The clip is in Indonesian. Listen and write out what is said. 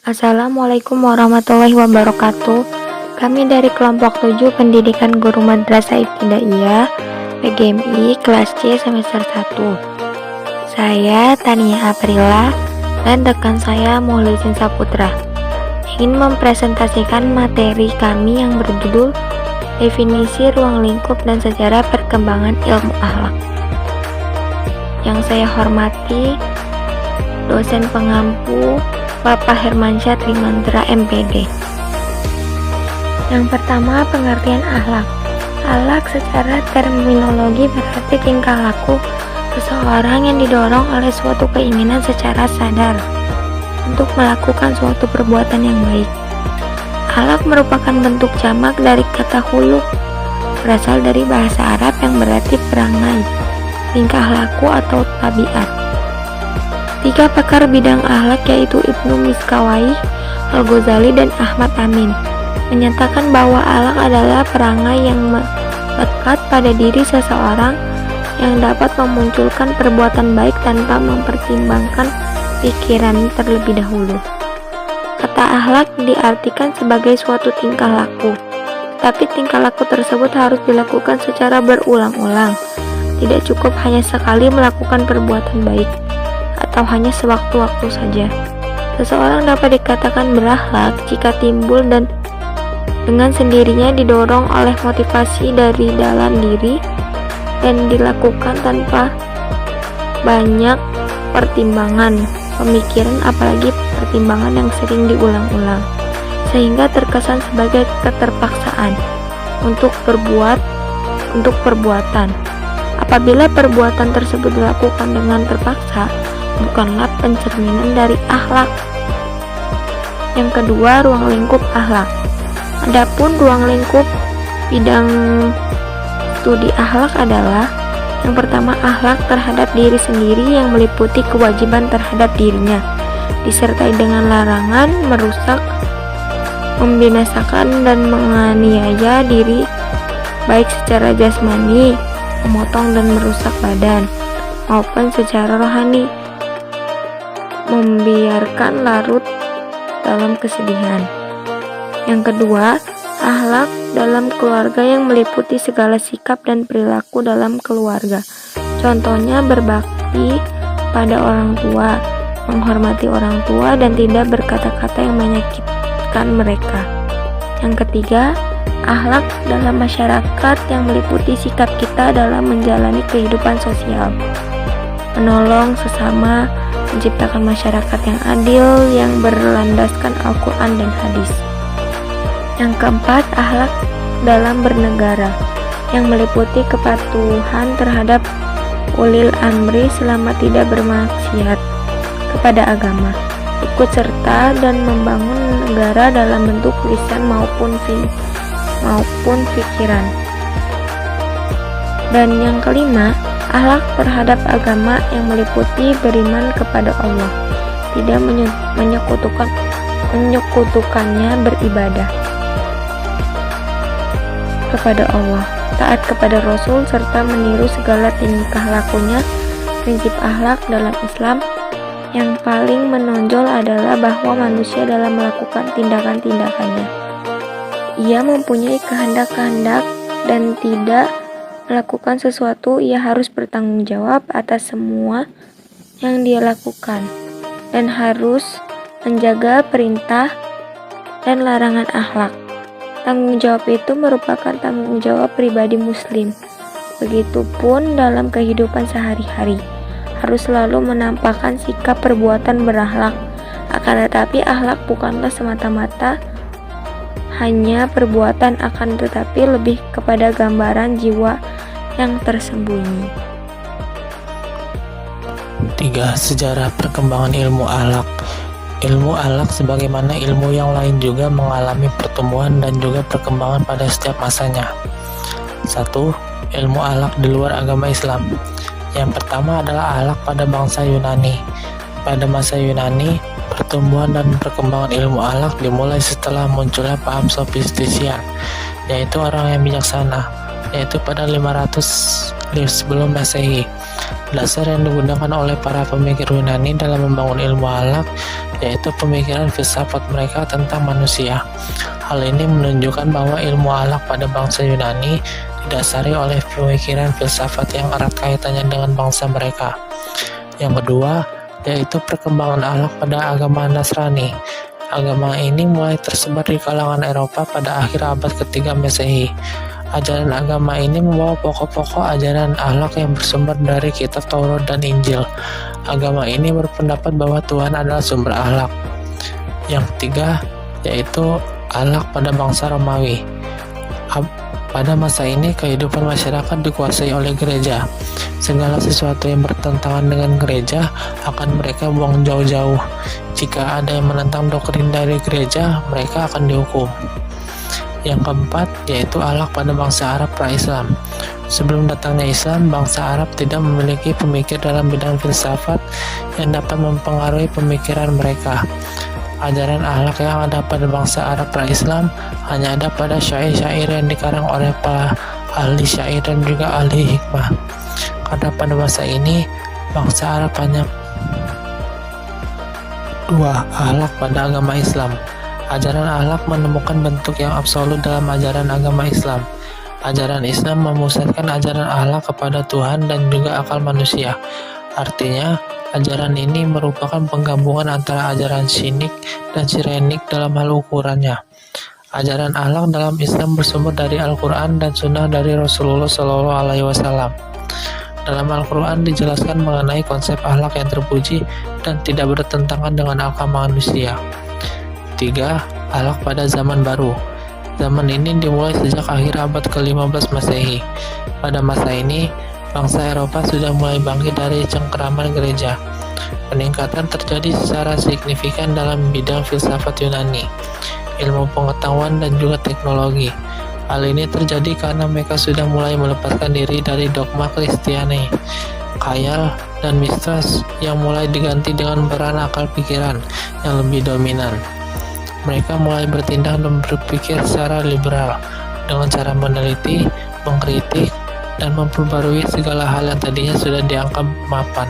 Assalamualaikum warahmatullahi wabarakatuh. Kami dari kelompok 7 Pendidikan Guru Madrasah Ibtidaiyah PGMI kelas C semester 1. Saya Tania Aprila dan rekan saya Muhlisin Saputra ingin mempresentasikan materi kami yang berjudul Definisi Ruang Lingkup dan Sejarah Perkembangan Ilmu Akhlak. Yang saya hormati dosen pengampu Bapak Hermansyah Trimandra MPD. Yang pertama, pengertian akhlak. Akhlak secara terminologi berarti tingkah laku seseorang yang didorong oleh suatu keinginan secara sadar untuk melakukan suatu perbuatan yang baik. Akhlak merupakan bentuk jamak dari kata khuluq, berasal dari bahasa Arab yang berarti perangai, tingkah laku atau tabiat. 3 pakar bidang akhlak yaitu Ibnu Miskawayh, Al-Ghazali, dan Ahmad Amin menyatakan bahwa akhlak adalah perangai yang melekat pada diri seseorang yang dapat memunculkan perbuatan baik tanpa mempertimbangkan pikiran terlebih dahulu. Kata akhlak diartikan sebagai suatu tingkah laku, tapi tingkah laku tersebut harus dilakukan secara berulang-ulang. Tidak cukup hanya sekali melakukan perbuatan baik atau hanya sewaktu-waktu saja. Seseorang dapat dikatakan berakhlak jika timbul dan dengan sendirinya didorong oleh motivasi dari dalam diri dan dilakukan tanpa banyak pertimbangan, pemikiran, apalagi pertimbangan yang sering diulang-ulang, sehingga terkesan sebagai keterpaksaan untuk perbuatan. Apabila perbuatan tersebut dilakukan dengan terpaksa, bukanlah pencerminan dari akhlak. Yang kedua, ruang lingkup akhlak. Adapun ruang lingkup bidang studi akhlak adalah yang pertama, akhlak terhadap diri sendiri yang meliputi kewajiban terhadap dirinya, disertai dengan larangan merusak, membinasakan, dan menganiaya diri baik secara jasmani, memotong dan merusak badan, maupun secara rohani, membiarkan larut dalam kesedihan. Yang kedua, akhlak dalam keluarga yang meliputi segala sikap dan perilaku dalam keluarga. Contohnya berbakti pada orang tua, menghormati orang tua, dan tidak berkata-kata yang menyakitkan mereka. Yang ketiga, akhlak dalam masyarakat yang meliputi sikap kita dalam menjalani kehidupan sosial, menolong sesama, menciptakan masyarakat yang adil yang berlandaskan Al-Quran dan hadis. Yang keempat, akhlak dalam bernegara yang meliputi kepatuhan terhadap ulil amri selama tidak bermaksiat kepada agama, ikut serta dan membangun negara dalam bentuk lisan maupun pikiran. Dan yang kelima, akhlak terhadap agama yang meliputi beriman kepada Allah, tidak menyekutukannya, beribadah kepada Allah, taat kepada Rasul, serta meniru segala tingkah lakunya. Prinsip akhlak dalam Islam yang paling menonjol adalah bahwa manusia dalam melakukan tindakan-tindakannya, ia mempunyai kehendak-kehendak dan tidak melakukan sesuatu, ia harus bertanggung jawab atas semua yang dia lakukan dan harus menjaga perintah dan larangan akhlak. Tanggung jawab itu merupakan tanggung jawab pribadi muslim. Begitupun dalam kehidupan sehari-hari, harus selalu menampakkan sikap perbuatan berakhlak. Akan tetapi akhlak bukanlah semata-mata hanya perbuatan, akan tetapi lebih kepada gambaran jiwa yang tersembunyi. 3. Sejarah perkembangan ilmu akhlak. Ilmu akhlak sebagaimana ilmu yang lain juga mengalami pertumbuhan dan juga perkembangan pada setiap masanya. 1. Ilmu akhlak di luar agama Islam. Yang pertama adalah akhlak pada bangsa Yunani. Pada masa Yunani, pertumbuhan dan perkembangan ilmu akhlak dimulai setelah munculnya paham sofistisia, yaitu orang yang bijaksana, yaitu pada 500 sebelum Masehi. Dasar yang digunakan oleh para pemikir Yunani dalam membangun ilmu akhlak yaitu pemikiran filsafat mereka tentang manusia. Hal ini menunjukkan bahwa ilmu akhlak pada bangsa Yunani didasari oleh pemikiran filsafat yang erat kaitannya dengan bangsa mereka. Yang kedua, yaitu perkembangan akhlak pada agama Nasrani. Agama ini mulai tersebar di kalangan Eropa pada akhir abad ketiga Masehi. Ajaran agama ini membawa pokok-pokok ajaran akhlak yang bersumber dari kitab Taurat dan Injil. Agama ini berpendapat bahwa Tuhan adalah sumber akhlak. Yang ketiga, yaitu akhlak pada bangsa Romawi. Pada masa ini, kehidupan masyarakat dikuasai oleh gereja. Segala sesuatu yang bertentangan dengan gereja akan mereka buang jauh-jauh. Jika ada yang menentang doktrin dari gereja, mereka akan dihukum. Yang keempat, yaitu akhlak pada bangsa Arab pra-Islam. Sebelum datangnya Islam, bangsa Arab tidak memiliki pemikir dalam bidang filsafat yang dapat mempengaruhi pemikiran mereka. Ajaran akhlak yang ada pada bangsa Arab pra-Islam hanya ada pada syair-syair yang dikarang oleh para ahli syair dan juga ahli hikmah. Karena pada masa ini, bangsa Arab hanya dua akhlak pada agama Islam. Ajaran akhlak menemukan bentuk yang absolut dalam ajaran agama Islam. Ajaran Islam memusatkan ajaran akhlak kepada Tuhan dan juga akal manusia. Artinya, ajaran ini merupakan penggabungan antara ajaran sinik dan sirenik dalam hal ukurannya. Ajaran akhlak dalam Islam bersumber dari Al-Quran dan Sunnah dari Rasulullah SAW. Dalam Al-Quran dijelaskan mengenai konsep akhlak yang terpuji dan tidak bertentangan dengan akal manusia. 3. Akhlak pada zaman baru. Zaman ini dimulai sejak akhir abad ke-15 Masehi. Pada masa ini, bangsa Eropa sudah mulai bangkit dari cengkeraman gereja. Peningkatan terjadi secara signifikan dalam bidang filsafat Yunani, ilmu pengetahuan dan juga teknologi. Hal ini terjadi karena mereka sudah mulai melepaskan diri dari dogma Kristiani, khayal, dan mitos yang mulai diganti dengan peran akal pikiran yang lebih dominan. Mereka mulai bertindak dan berpikir secara liberal dengan cara meneliti, mengkritik, dan memperbarui segala hal yang tadinya sudah dianggap mapan.